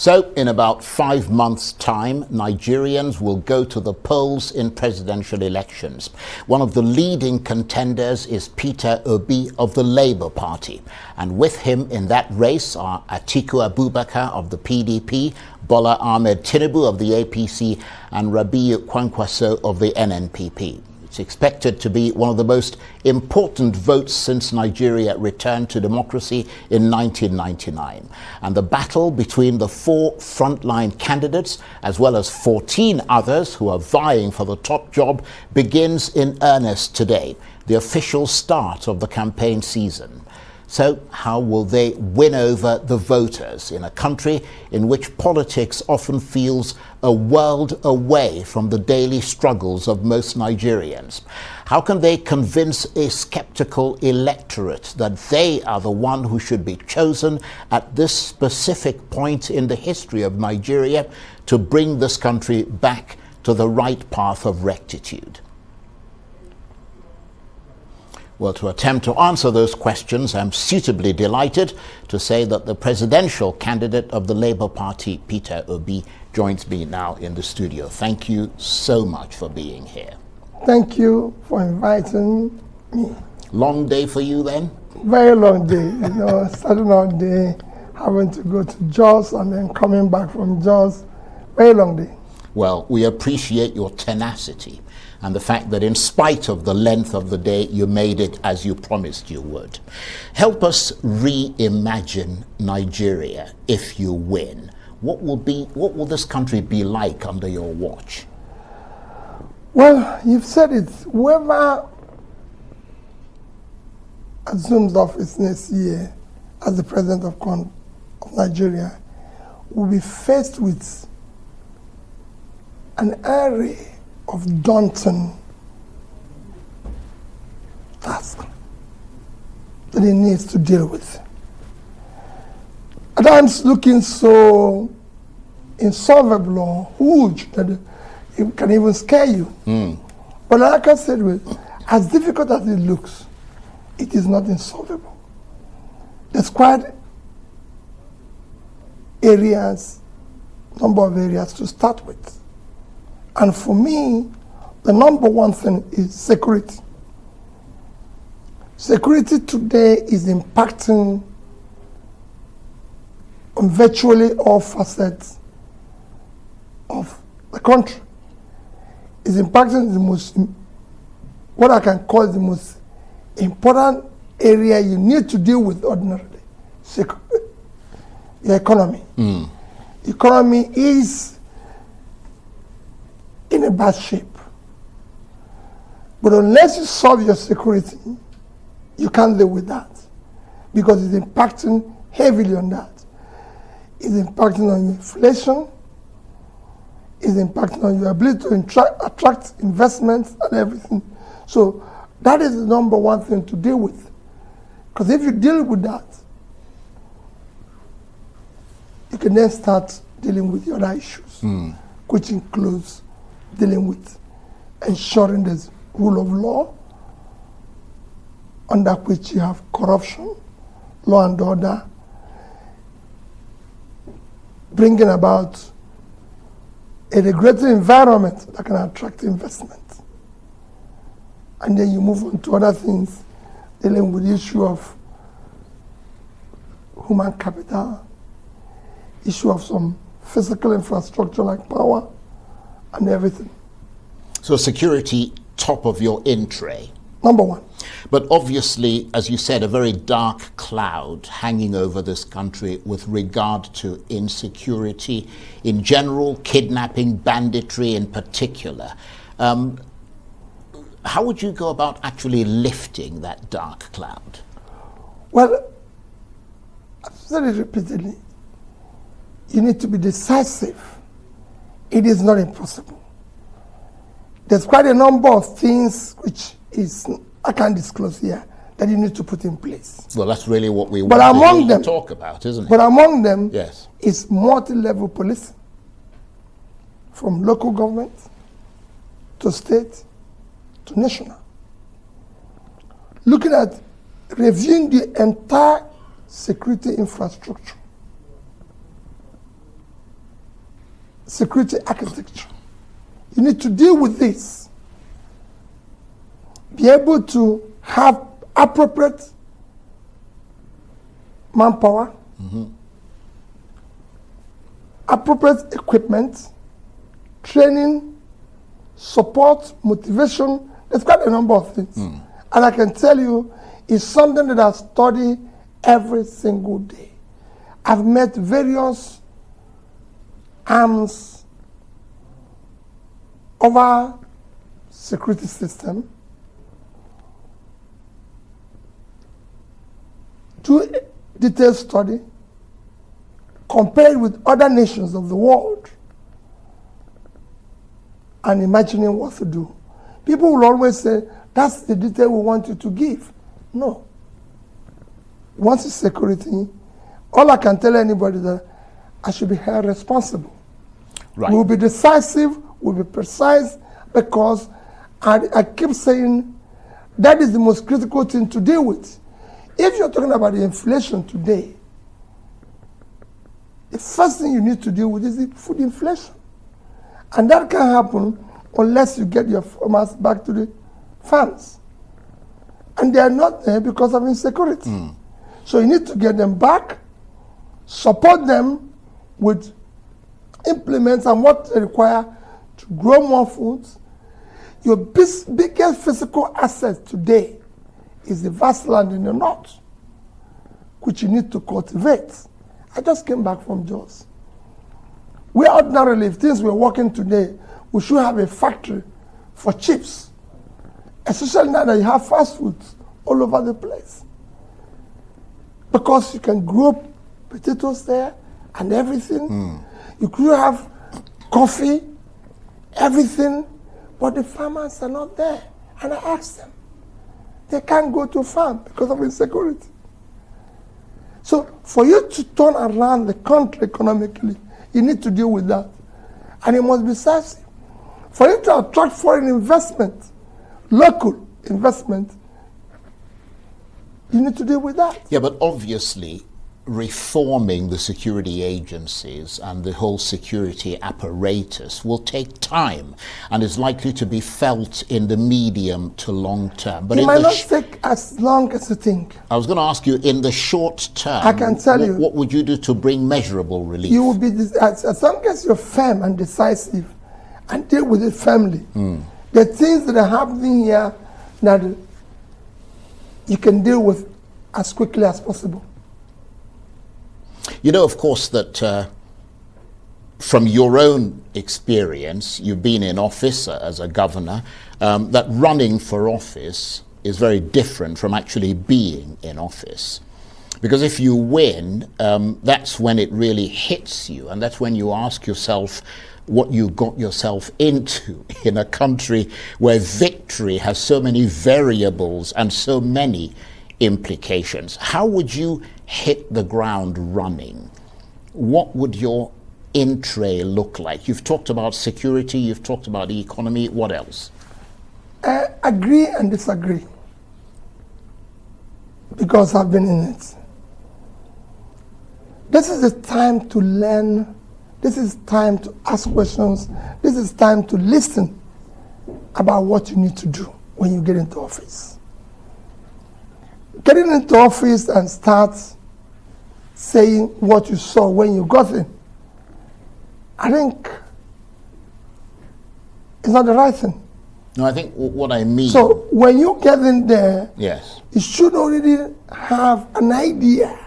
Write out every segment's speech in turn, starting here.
So, in about 5 months' time, Nigerians will go to the polls in presidential elections. One of the leading contenders is Peter Obi of the Labour Party. And with him in that race are Atiku Abubakar of the PDP, Bola Ahmed Tinubu of the APC, and Rabiu Kwankwaso of the NNPP. It's expected to be one of the most important votes since Nigeria returned to democracy in 1999. And the battle between the 4 frontline candidates, as well as 14 others who are vying for the top job, begins in earnest today, the official start of the campaign season. So how will they win over the voters in a country in which politics often feels a world away from the daily struggles of most Nigerians? How can they convince a skeptical electorate that they are the one who should be chosen at this specific point in the history of Nigeria to bring this country back to the right path of rectitude? Well, to attempt to answer those questions, I'm suitably delighted to say that the presidential candidate of the Labour Party, Peter Obi, joins me now in the studio. Thank you so much for being here. Thank you for inviting me. Long day for you then? Very long day, starting out day, having to go to Jos and then coming back from Jos. Very long day. Well, we appreciate your tenacity and the fact that in spite of the length of the day, you made it as you promised you would. Help us reimagine Nigeria if you win. What will this country be like under your watch? Well, you've said it. Whoever assumes office next year as the president of Nigeria will be faced with an array of daunting task that he needs to deal with. At times looking so insolvable or huge that it can even scare you. But like I said, as difficult as it looks, it is not insolvable. There's quite number of areas to start with. And for me, the number one thing is security. Security today is impacting on virtually all facets of the country. It's impacting what I can call the most important area you need to deal with ordinarily, your economy. Economy is in a bad shape. But unless you solve your security, you can't deal with that because it's impacting heavily on that. It's impacting on inflation, it's impacting on your ability to attract investments and everything. So that is the number one thing to deal with. Because if you deal with that, you can then start dealing with the other issues, which includes dealing with ensuring there's rule of law, under which you have corruption, law and order, bringing about a regulated environment that can attract investment. And then you move on to other things, dealing with the issue of human capital, issue of some physical infrastructure like power, and everything. So security, top of your in tray. Number one. But obviously, as you said, a very dark cloud hanging over this country with regard to insecurity in general, kidnapping, banditry in particular. How would you go about actually lifting that dark cloud? Well, I've said it repeatedly. You need to be decisive. It is not impossible. There's quite a number of things which I can't disclose here that you need to put in place. Well, that's really what we want to talk about, isn't it? But among them yes, is multi-level policing, from local government to state to national. Looking at reviewing the entire security infrastructure security architecture. You need to deal with this. Be able to have appropriate manpower, appropriate equipment, training, support, motivation. There's quite a number of things. And I can tell you, it's something that I study every single day. I've met various arms of our security system, do a detailed study, compare it with other nations of the world, and imagining what to do. People will always say, that's the detail we want you to give. No. Once it's security, all I can tell anybody is that I should be held responsible. Right. We'll be decisive, we'll be precise, because I keep saying that is the most critical thing to deal with. If you're talking about the inflation today, the first thing you need to deal with is the food inflation. And that can happen unless you get your farmers back to the farms. And they are not there because of insecurity. So you need to get them back, support them with implements and what they require to grow more food. Your biggest physical asset today is the vast land in the north, which you need to cultivate. I just came back from Jos. We ordinarily, if things were working today, we should have a factory for chips, especially now that you have fast foods all over the place. Because you can grow potatoes there and everything. You could have coffee, everything, but the farmers are not there. And I asked them, they can't go to farm because of insecurity. So for you to turn around the country economically, you need to deal with that. And it must be decisive. For you to attract foreign investment, local investment, you need to deal with that. Yeah, but obviously reforming the security agencies and the whole security apparatus will take time and is likely to be felt in the medium to long term. But it might not take as long as you think. I was going to ask you, in the short term, I can tell you, what would you do to bring measurable relief? You will be, as long as you're firm and decisive and deal with it firmly, the things that are happening here that you can deal with as quickly as possible. You know, of course, that from your own experience, you've been in office as a governor, that running for office is very different from actually being in office. Because if you win, that's when it really hits you, and that's when you ask yourself what you got yourself into in a country where victory has so many variables and so many implications. How would you hit the ground running? What would your entree look like? You've talked about security, you've talked about the economy. What else? Agree and disagree, because I've been in it. This is the time to learn. This is time to ask questions. This is time to listen about what you need to do when you get into office. Getting into office and start saying what you saw when you got in, I think it's not the right thing. No, I think what I mean... So when you get in there, yes, you should already have an idea,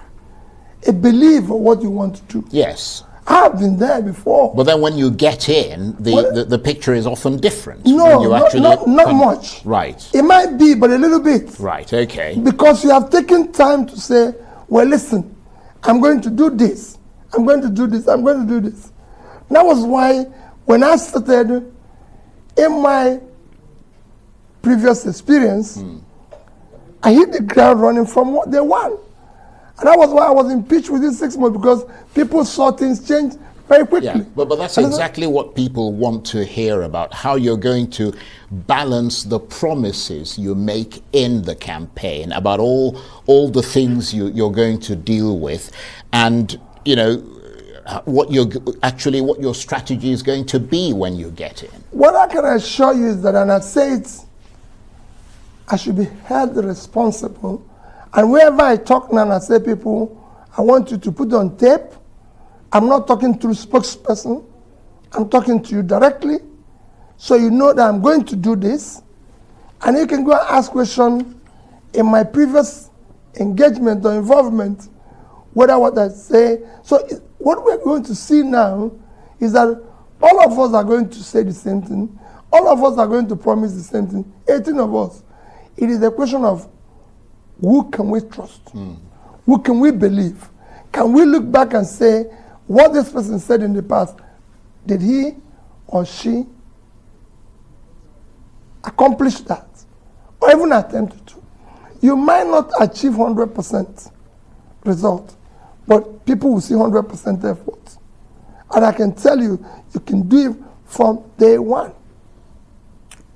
a belief of what you want to do. yes. I've been there before. But then when you get in, the picture is often different. No, when you not much. Right. It might be, but a little bit. Right, okay. Because you have taken time to say, well, listen, I'm going to do this. I'm going to do this. I'm going to do this. That was why when I started in my previous experience, I hit the ground running from day one. And that was why I was impeached within 6 months, because people saw things change very quickly. Yeah, but that's exactly what people want to hear about, how you're going to balance the promises you make in the campaign, about all the things you're going to deal with. And, you know, what your strategy is going to be when you get in. What I can assure you is that, and I say it, I should be held responsible. And wherever I talk now, and I say, people, I want you to put on tape. I'm not talking through spokesperson. I'm talking to you directly. So you know that I'm going to do this. And you can go and ask questions in my previous engagement or involvement, whether what I say. So what we're going to see now is that all of us are going to say the same thing. All of us are going to promise the same thing. 18 of us. It is a question of who can we trust? Who can we believe? Can we look back and say, what this person said in the past, did he or she accomplish that? Or even attempt to? You might not achieve 100% result, but people will see 100% effort. And I can tell you, you can do it from day one.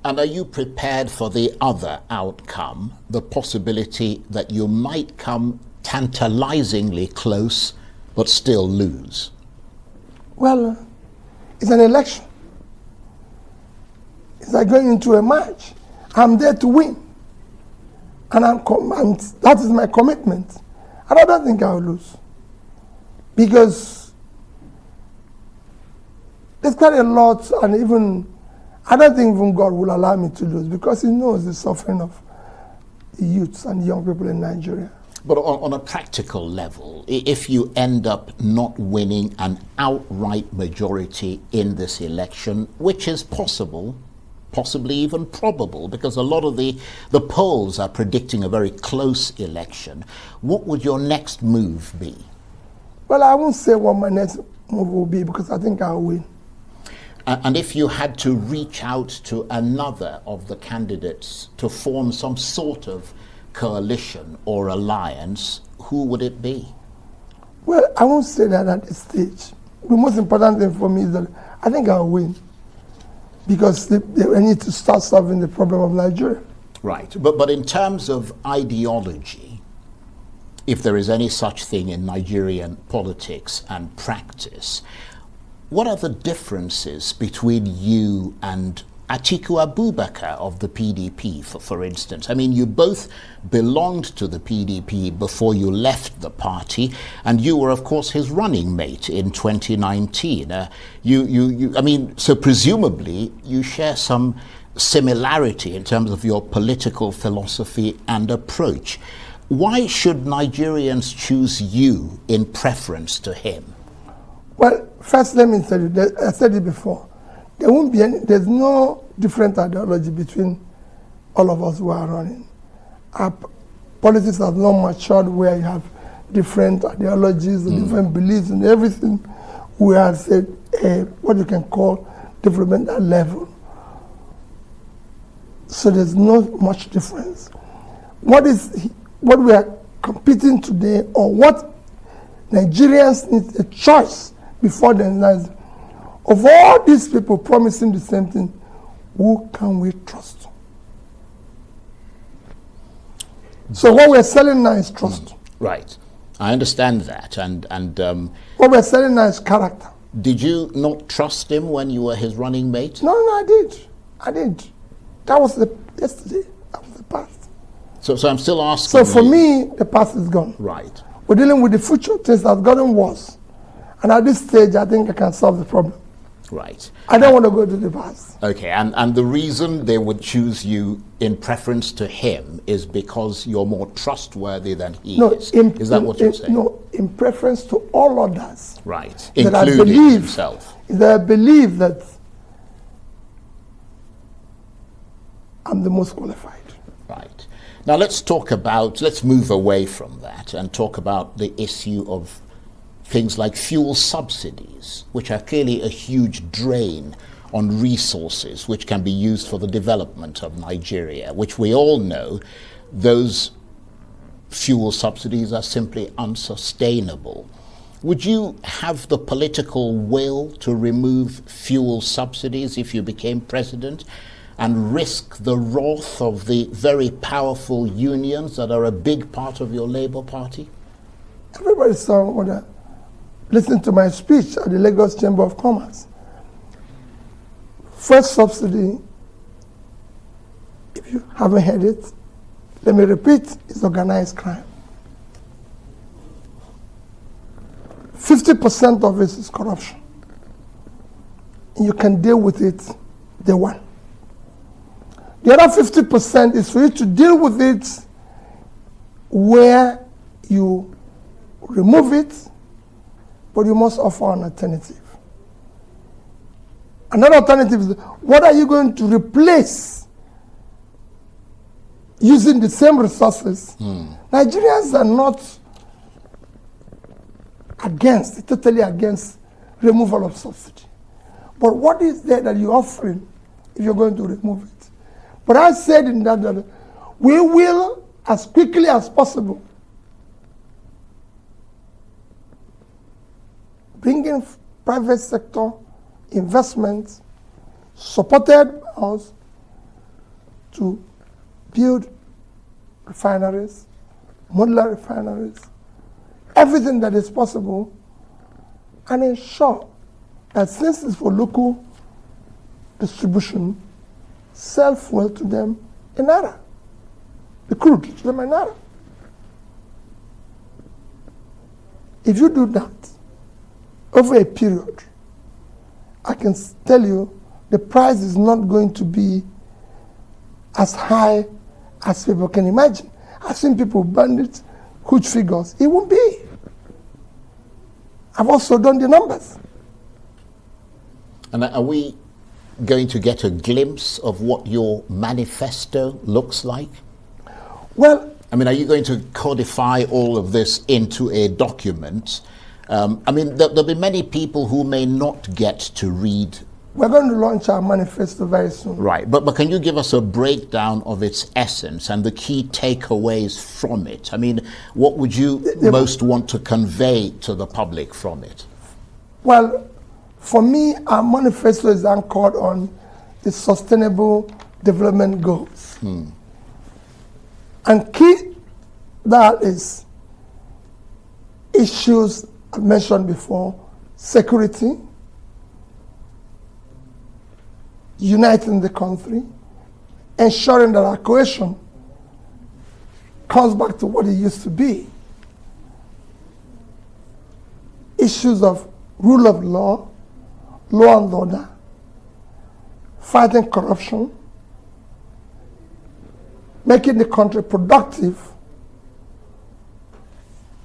And are you prepared for the other outcome, the possibility that you might come tantalizingly close but still lose? Well, it's an election. It's like going into a match. I'm there to win. And that is my commitment. And I don't think I will lose. Because there's quite a lot, and even, I don't think even God will allow me to lose, because he knows the suffering of the youths and young people in Nigeria. But on a practical level, if you end up not winning an outright majority in this election, which is possible, possibly even probable, because a lot of the polls are predicting a very close election, what would your next move be? Well, I won't say what my next move will be, because I think I'll win. And if you had to reach out to another of the candidates to form some sort of coalition or alliance, who would it be? Well, I won't say that at this stage. The most important thing for me is that I think I'll win, because they need to start solving the problem of Nigeria. Right. But in terms of ideology, if there is any such thing in Nigerian politics and practice, what are the differences between you and Atiku Abubakar of the PDP, for instance? I mean, you both belonged to the PDP before you left the party, and you were, of course, his running mate in 2019. I mean, so presumably you share some similarity in terms of your political philosophy and approach. Why should Nigerians choose you in preference to him? Well, first let me tell you, I said it before, there's no different ideology between all of us who are running. Our politics has not matured where you have different ideologies and different beliefs and everything. We are at what you can call developmental level. So there's not much difference. What we are competing today, or what Nigerians need a choice before the end, of all these people promising the same thing, who can we trust? So what we're selling now is trust. Right. I understand that. And what we're selling now is character. Did you not trust him when you were his running mate? No, I did. That was yesterday. That was the past. So I'm still asking. So for me, the past is gone. Right. We're dealing with the future, things that have gotten worse. And at this stage, I think I can solve the problem. Right. I don't want to go to the past. Okay, and the reason they would choose you in preference to him is because you're more trustworthy than he is. Is that what you're saying? No, in preference to all others. Right, including himself. That I believe that I'm the most qualified. Right. Now let's move away from that and talk about the issue of things like fuel subsidies, which are clearly a huge drain on resources which can be used for the development of Nigeria, which we all know those fuel subsidies are simply unsustainable. Would you have the political will to remove fuel subsidies if you became president and risk the wrath of the very powerful unions that are a big part of your Labour Party? Everybody saw listened to my speech at the Lagos Chamber of Commerce. First subsidy, if you haven't heard it, let me repeat, is organized crime. 50% of it is corruption. And you can deal with it day one. The other 50% is for you to deal with it where you remove it, but you must offer an alternative. Another alternative is, what are you going to replace using the same resources? Nigerians are not totally against removal of subsidy. But what is there that you're offering if you're going to remove it? But I said in that we will, as quickly as possible, bring in private sector investments supported by us to build refineries, modular refineries, everything that is possible, and ensure that since it's for local distribution, sell fuel to them in Naira, the crude to them in Naira. If you do that over a period, I can tell you the price is not going to be as high as people can imagine. I've seen people bandit huge figures. It won't be. I've also done the numbers. And are we going to get a glimpse of what your manifesto looks like? Well, I mean, are you going to codify all of this into a document? I mean, there'll be many people who may not get to read. We're going to launch our manifesto very soon. Right, but can you give us a breakdown of its essence and the key takeaways from it? I mean, what would you most want to convey to the public from it? Well, for me, our manifesto is anchored on the Sustainable Development Goals. And key that is issues I mentioned before: security, uniting the country, ensuring that our cohesion comes back to what it used to be, issues of rule of law, law and order, fighting corruption, making the country productive,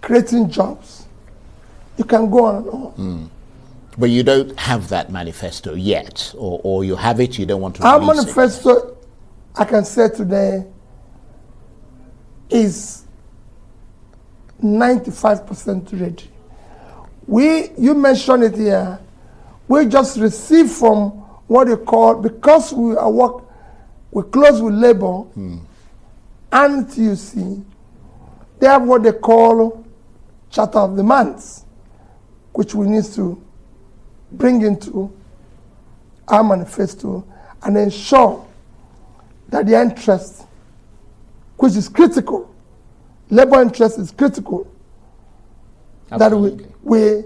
creating jobs. You can go on and on. But you don't have that manifesto yet, or you have it, you don't want to Our release manifesto, I can say today, is 95% ready. You mentioned it here, we just received from what you call, because we close with labor and TUC, they have what they call Charter of Demands, which we need to bring into our manifesto and ensure that the interest, which is critical, labor interest is critical, Absolutely. that we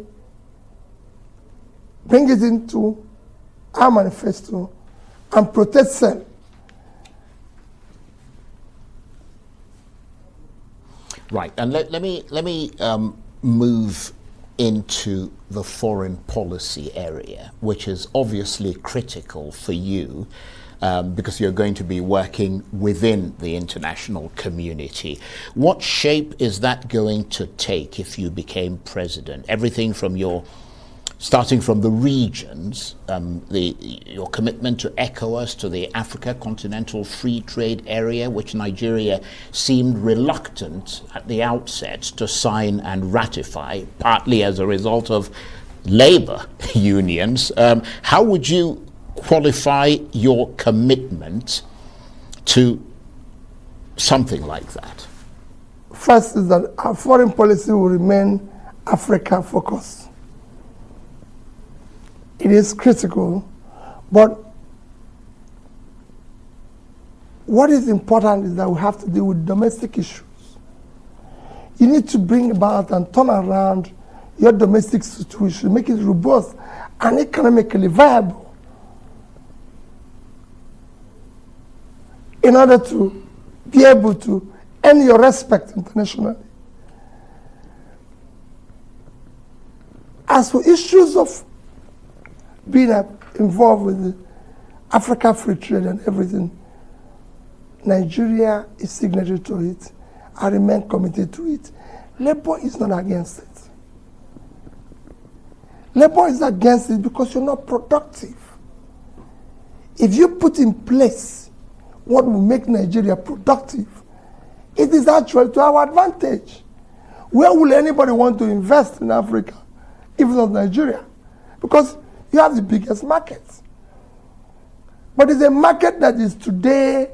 bring it into our manifesto and protect them. Right, and let me move into the foreign policy area, which is obviously critical for you because you're going to be working within the international community. What shape is that going to take if you became president? Everything from starting from the regions, your commitment to ECOWAS, to the Africa Continental Free Trade Area, which Nigeria seemed reluctant at the outset to sign and ratify, partly as a result of labor unions. How would you qualify your commitment to something like that? First is that our foreign policy will remain Africa focused. It is critical, but what is important is that we have to deal with domestic issues. You need to bring about and turn around your domestic situation, make it robust and economically viable in order to be able to earn your respect internationally. As for issues of being involved with the Africa Free Trade and everything, Nigeria is signatory to it. I remain committed to it. Labour is not against it. Labour is against it because you're not productive. If you put in place what will make Nigeria productive, it is actually to our advantage. Where will anybody want to invest in Africa if not Nigeria? Because you have the biggest market. But it's a market that is today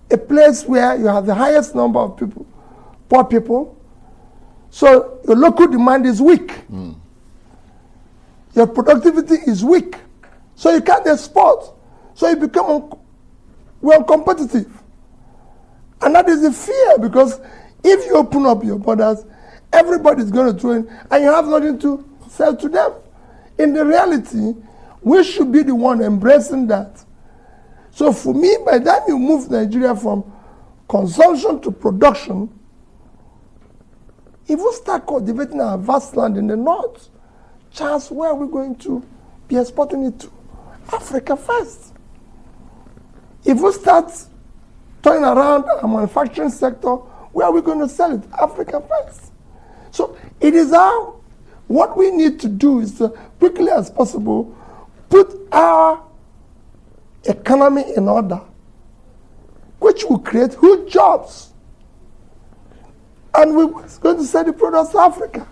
a place where you have the highest number of people, poor people. So your local demand is weak. Your productivity is weak. So you can't export. So you become uncompetitive. And that is the fear, because if you open up your borders, everybody's going to throw in, and you have nothing to sell to them. In the reality, we should be the one embracing that. So for me, by the time you move Nigeria from consumption to production, if we start cultivating our vast land in the north, Charles, where are we going to be exporting it to? Africa first. If we start turning around our manufacturing sector, where are we going to sell it? Africa first. So it is what we need to do is to quickly as possible put our economy in order, which will create huge jobs. And we're going to sell the products to Africa.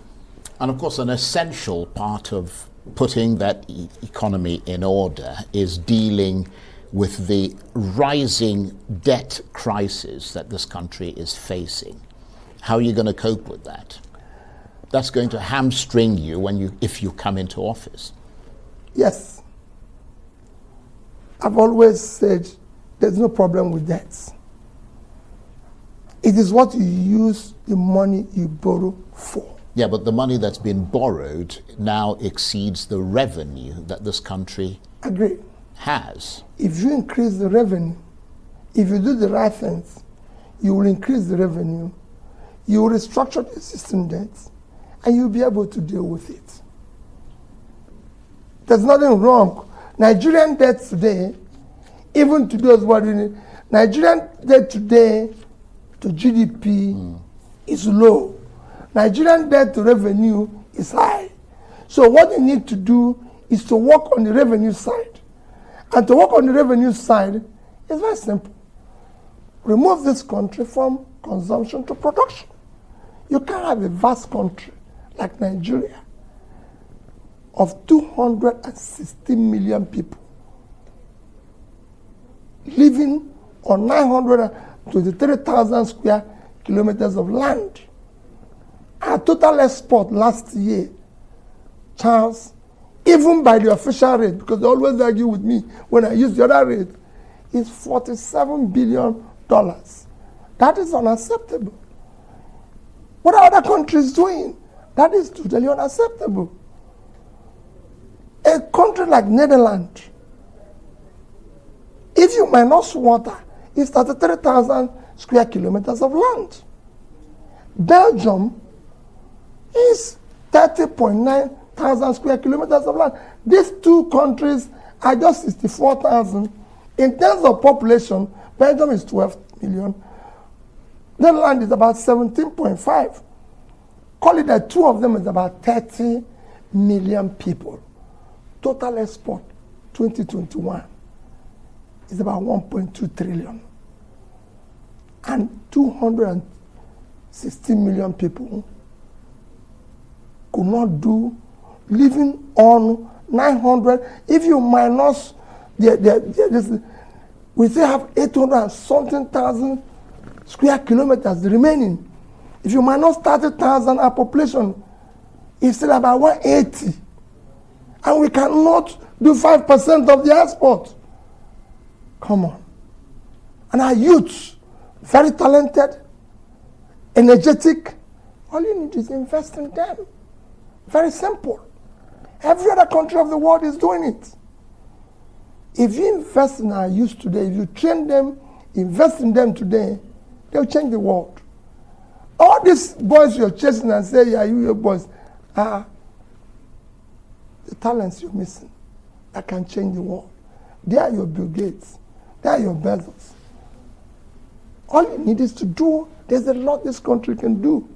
And of course, an essential part of putting that economy in order is dealing with the rising debt crisis that this country is facing. How are you going to cope with that? That's going to hamstring you if you come into office. Yes. I've always said there's no problem with debts. It is what you use the money you borrow for. Yeah, but the money that's been borrowed now exceeds the revenue that this country has. If you increase the revenue, if you do the right things, you will increase the revenue, you will restructure the existing debts, and you'll be able to deal with it. There's nothing wrong. Nigerian debt today, even to those who are doing it, Nigerian debt today to GDP is low. Nigerian debt to revenue is high. So what you need to do is to work on the revenue side. And to work on the revenue side is very simple. Remove this country from consumption to production. You can't have a vast country like Nigeria of 260 million people living on 923,000 square kilometers of land. Our total export last year, Charles, even by the official rate, because they always argue with me when I use the other rate, is $47 billion. That is unacceptable. What are other countries doing? That is totally unacceptable. A country like Netherlands, if you minus water, is 33,000 square kilometers of land. Belgium is 30.9 thousand square kilometers of land. These two countries are just 64,000. In terms of population, Belgium is 12 million. Netherlands is about 17.5. Call it that two of them is about 30 million people. Total export 2021 is about 1.2 trillion. And 260 million people could not do living on 900. If you minus we still have 800 and something thousand square kilometers remaining. If you minus 30,000, our population is still about 180. And we cannot do 5% of the export. Come on. And our youth, very talented, energetic, all you need is invest in them. Very simple. Every other country of the world is doing it. If you invest in our youth today, if you train them, invest in them today, they'll change the world. All these boys you're chasing and say, yeah, you boys, are the talents you're missing that can change the world. They are your Bill Gates. They are your Bezos. All you need is to do. There's a lot this country can do.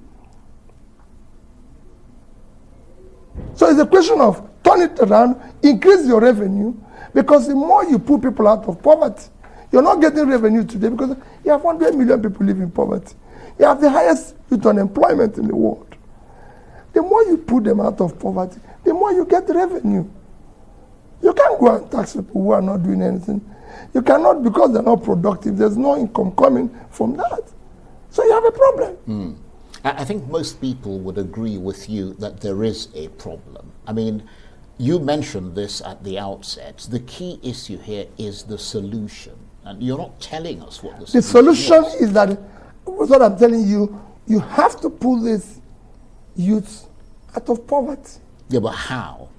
So it's a question of turn it around, increase your revenue, because the more you put people out of poverty, you're not getting revenue today because you have 100 million people living in poverty. You have the highest youth unemployment in the world. The more you put them out of poverty, the more you get revenue. You can't go and tax people who are not doing anything. You cannot, because they're not productive. There's no income coming from that. So you have a problem. I think most people would agree with you that there is a problem. I mean, you mentioned this at the outset. The key issue here is the solution. And you're not telling us what the solution is that, what I'm telling you, you have to pull these youths out of poverty. Yeah, but how?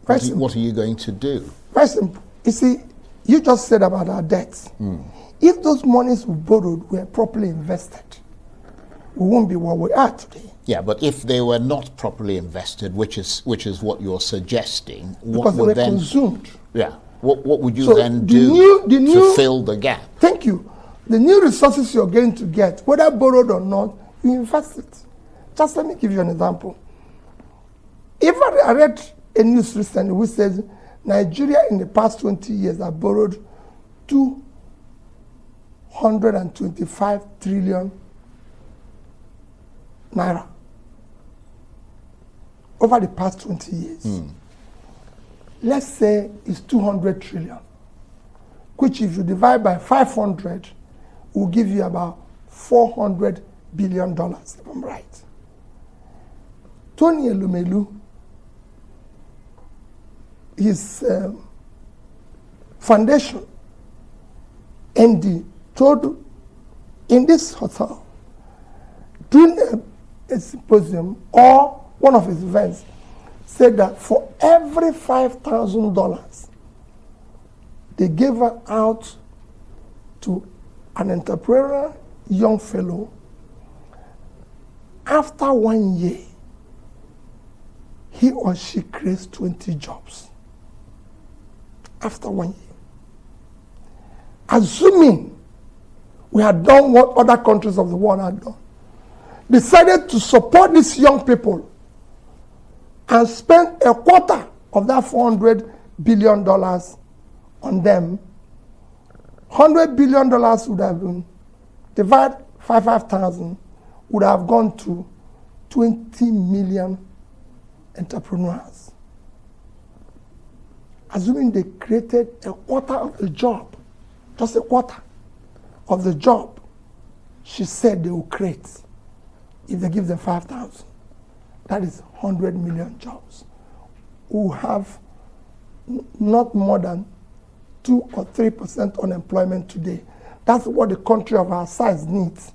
What are you going to do? Very simple. You see, you just said about our debts. If those monies we borrowed were properly invested, we won't be where we are today. Yeah, but if they were not properly invested, which is what you're suggesting, because what would then consumed? Yeah, what would you then do to fill the gap? Thank you. The new resources you're going to get, whether borrowed or not, you invest it. Just let me give you an example. If I read a news recently which says Nigeria in the past 20 years have borrowed 225 trillion naira over the past 20 years. Let's say it's 200 trillion, which if you divide by 500 will give you about $400 billion, if I'm right. Tony Elumelu, his foundation, MD, told in this hotel, during a symposium or one of his events, said that for every $5,000 they gave out to an entrepreneur, young fellow, after 1 year, he or she creates 20 jobs. After 1 year. Assuming we had done what other countries of the world had done, decided to support these young people and spend a quarter of that $400 billion on them, $100 billion would have been, divide 5,000, would have gone to 20 million entrepreneurs. Assuming they created a quarter of the job, just a quarter of the job she said they will create if they give them 5,000. That is 100 million jobs. Who have not more than 2 or 3% unemployment today. That's what the country of our size needs.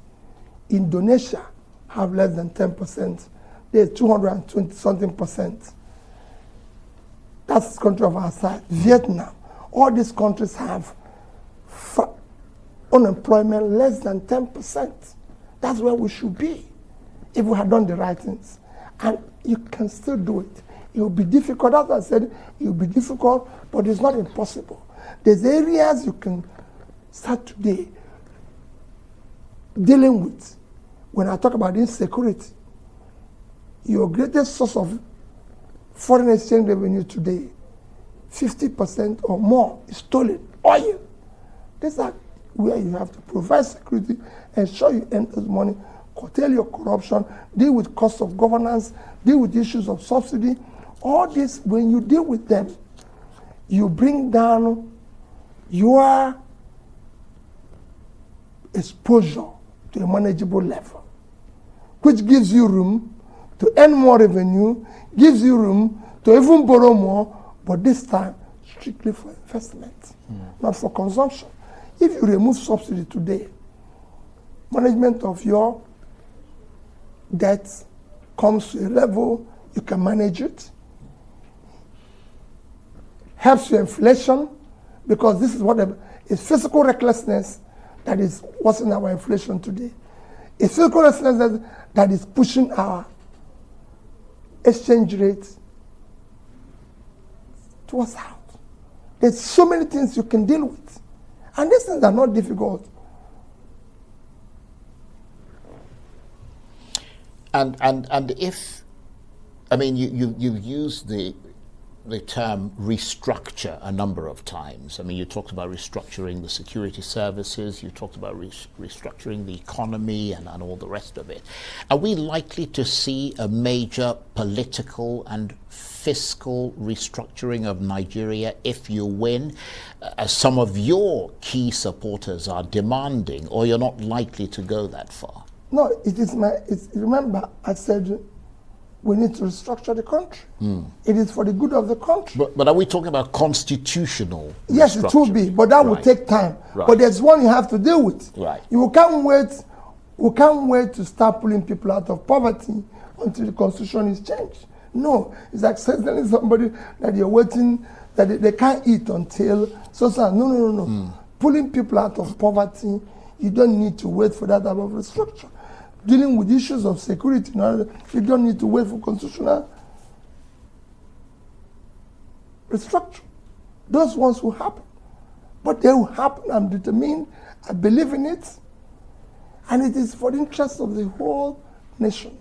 Indonesia have less than 10%. There's 220 something percent. That's the country of our size. Vietnam. All these countries have unemployment less than 10%. That's where we should be if we had done the right things. And you can still do it. It will be difficult. As I said, it will be difficult, but it's not impossible. There's areas you can start today dealing with. When I talk about insecurity, your greatest source of foreign exchange revenue today, 50% or more is stolen. Oil. These are where you have to provide security, ensure you earn those money, curtail your corruption, deal with cost of governance, deal with issues of subsidy. All this, when you deal with them, you bring down your exposure to a manageable level, which gives you room to earn more revenue, gives you room to even borrow more, but this time strictly for investment, not for consumption. If you remove subsidy today, management of your debt comes to a level you can manage it. Helps your inflation, because this is what is physical recklessness that is what's in our inflation today. It's physical recklessness that is pushing our exchange rate towards out. There's so many things you can deal with. And these things are not difficult. And if, I mean, you've used the term restructure a number of times. I mean, you talked about restructuring the security services, you talked about restructuring the economy and all the rest of it. Are we likely to see a major political and fiscal restructuring of Nigeria if you win, as some of your key supporters are demanding, or you're not likely to go that far? No, remember, I said we need to restructure the country. It is for the good of the country. But are we talking about constitutional Yes, it will be, but that will take time. Right. But there's one you have to deal with. Right. We can't wait to start pulling people out of poverty until the constitution is changed. No, it's like telling somebody that you're waiting, that they can't eat until no. Pulling people out of poverty, you don't need to wait for that type of restructure. Dealing with issues of security, you don't need to wait for constitutional restructure. Those ones will happen. But they will happen. I'm determined. I believe in it. And it is for the interest of the whole nation.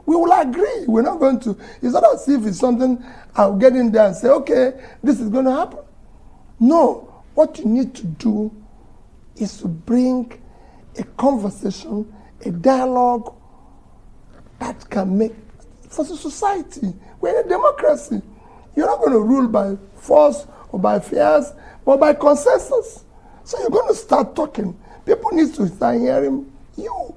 We will agree. We're not going to, it's not as if it's something I'll get in there and say, okay, this is going to happen. No. What you need to do is to bring a conversation, a dialogue that can make for the society. We're in a democracy. You're not going to rule by force or by fears, but by consensus. So you're going to start talking. People need to start hearing you.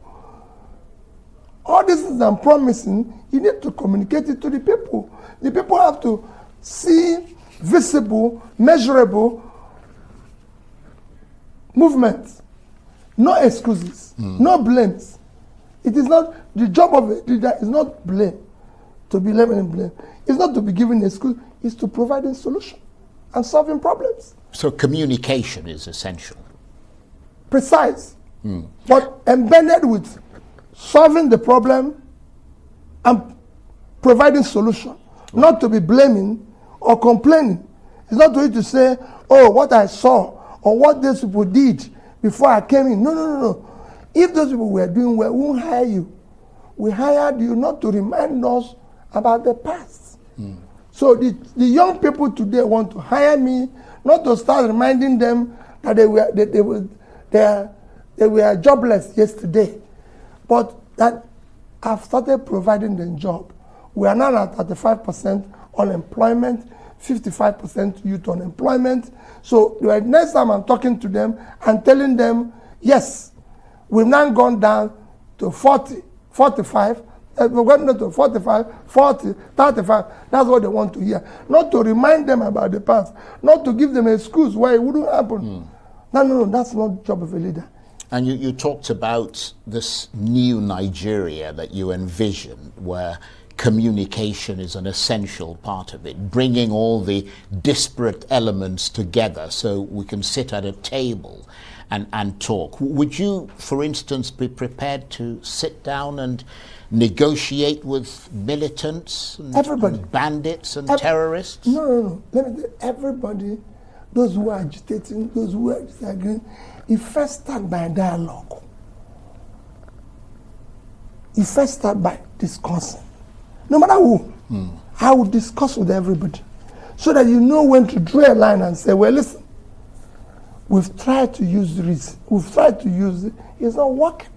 All this is I'm promising, you need to communicate it to the people. The people have to see visible, measurable movements. No excuses, no blames. It is not, the job of a leader is not blame, to be blame and blame. It's not to be given excuse, it's to provide a solution and solving problems. So communication is essential. Precise, but embedded with solving the problem and providing solution. Not to be blaming or complaining. It's not to you to say, oh, what I saw or what those people did before I came in. No. If those people were doing well, we won't hire you. We hired you not to remind us about the past. So the young people today want to hire me, not to start reminding them that they were jobless yesterday, but that I've started providing them job. We are now at 35% unemployment, 55% youth unemployment. So the next time I'm talking to them and telling them, yes, we've now gone down to 40, 45, we're going down to 45, 40, 35. That's what they want to hear. Not to remind them about the past, not to give them an excuse why it wouldn't happen. No, that's not the job of a leader. And you talked about this new Nigeria that you envision, where communication is an essential part of it, bringing all the disparate elements together so we can sit at a table and talk. Would you, for instance, be prepared to sit down and negotiate with militants and bandits and terrorists? No. Let me tell you, everybody, those who are agitating, those who are disagreeing, it first start by dialogue. It first start by discussing. No matter who, I will discuss with everybody so that you know when to draw a line and say, well, listen, we've tried to use this, we've tried to use it, it's not working.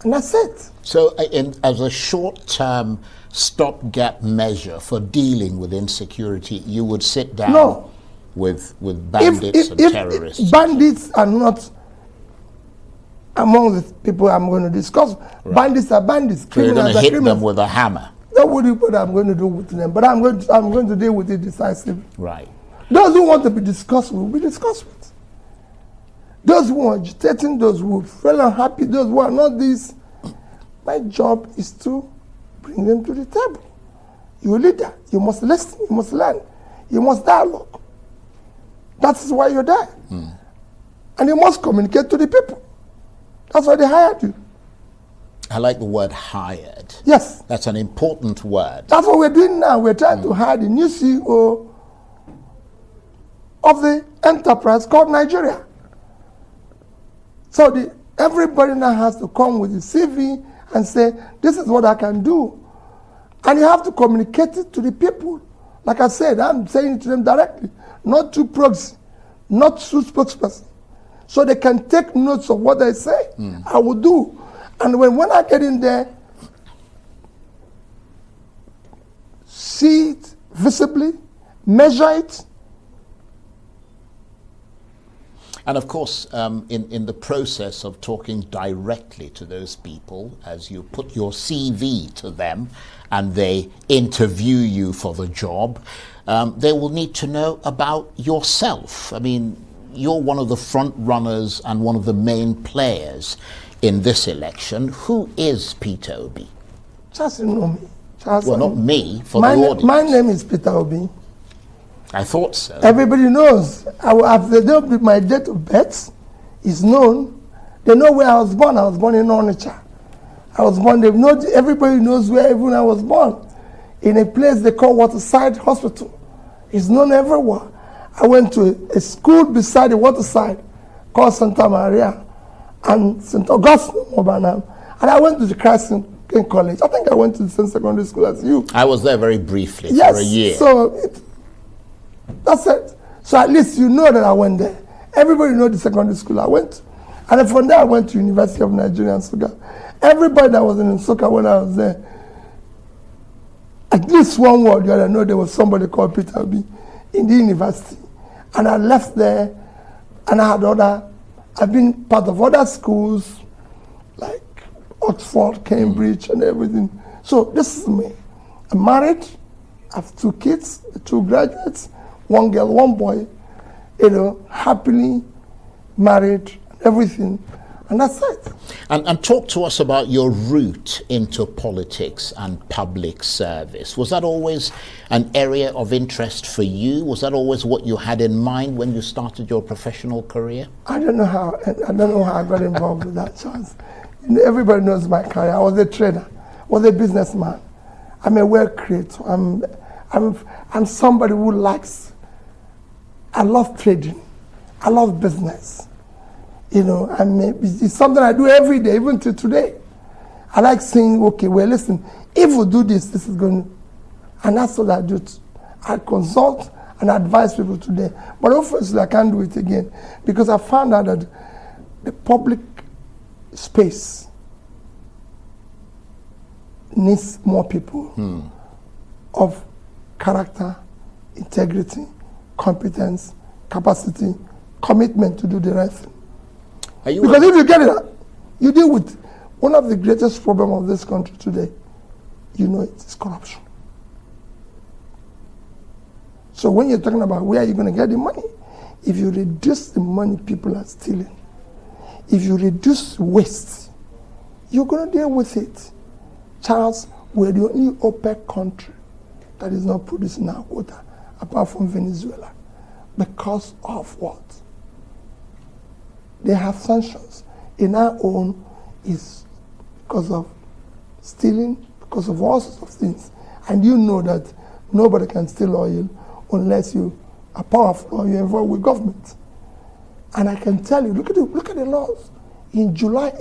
And that's it. So as a short-term stopgap measure for dealing with insecurity, you would sit down with bandits and terrorists? If bandits are not among the people I'm going to discuss. Right. Bandits are bandits. So you're going to hit them with a hammer? That's what I'm going to do with them. But I'm going to deal with it decisively. Right. Those who want to be discussed with will be discussed with. Those who are agitating, those who feel unhappy, those who are not these, My job is to bring them to the table. You're a leader. You must listen. You must learn. You must dialogue. That's why you're there. And you must communicate to the people. That's why they hired you. I like the word hired. Yes. That's an important word. That's what we're doing now. We're trying to hire the new CEO of the enterprise called Nigeria. So everybody now has to come with a CV and say, this is what I can do. And you have to communicate it to the people. Like I said, I'm saying it to them directly, not through proxy, not through spokesperson. So they can take notes of what I say, I will do. And when I get in there, see it visibly, measure it. And of course, in the process of talking directly to those people, as you put your CV to them and they interview you for the job, they will need to know about yourself. I mean, you're one of the front runners and one of the main players in this election. Who is Peter Obi? Just you know me. Well, not me, for the audience. My name is Peter Obi. I thought so. Everybody knows. My date of birth is known. They know where I was born. I was born in Onitsha. I was born, everybody knows where even I was born. In a place they call Waterside Hospital. It's known everywhere. I went to a school beside the Waterside called Santa Maria and St. Augustine, Mobanam. And I went to the Christ in College. I think I went to the same secondary school as you. I was there very briefly Yes, for a year. So that's it. So at least you know that I went there. Everybody knows the secondary school I went to. And then from there I went to University of Nigeria in Nsukka. Everybody that was in Nsukka when I was there, at least one word the other know there was somebody called Peter Obi in the university. And I left there and I've been part of other schools like Oxford, Cambridge and everything. So this is me. I'm married, I have 2 kids, 2 graduates, 1 girl, 1 boy, happily married, everything. And that's it. And talk to us about your route into politics and public service. Was that always an area of interest for you? Was that always what you had in mind when you started your professional career? I don't know how I got involved with that chance. Everybody knows my career. I was a trader, I was a businessman. I'm a wealth creator. I'm somebody who likes, I love trading. I love business. It's something I do every day, even till today. I like saying, okay, well, listen, if we do this, this is going to, and that's what I do. I consult and advise people today. But obviously, I can't do it again because I found out that the public space needs more people of character, integrity, competence, capacity, commitment to do the right thing. Because if you get it, you deal with one of the greatest problems of this country today. It's corruption. So when you're talking about where are you going to get the money, if you reduce the money people are stealing, if you reduce waste, you're going to deal with it. Charles, we're the only OPEC country that is not producing our quota, apart from Venezuela. Because of what? They have sanctions. In our own, is because of stealing, because of all sorts of things. And you know that nobody can steal oil unless you are powerful or you're involved with government. And I can tell you, look at the laws. In July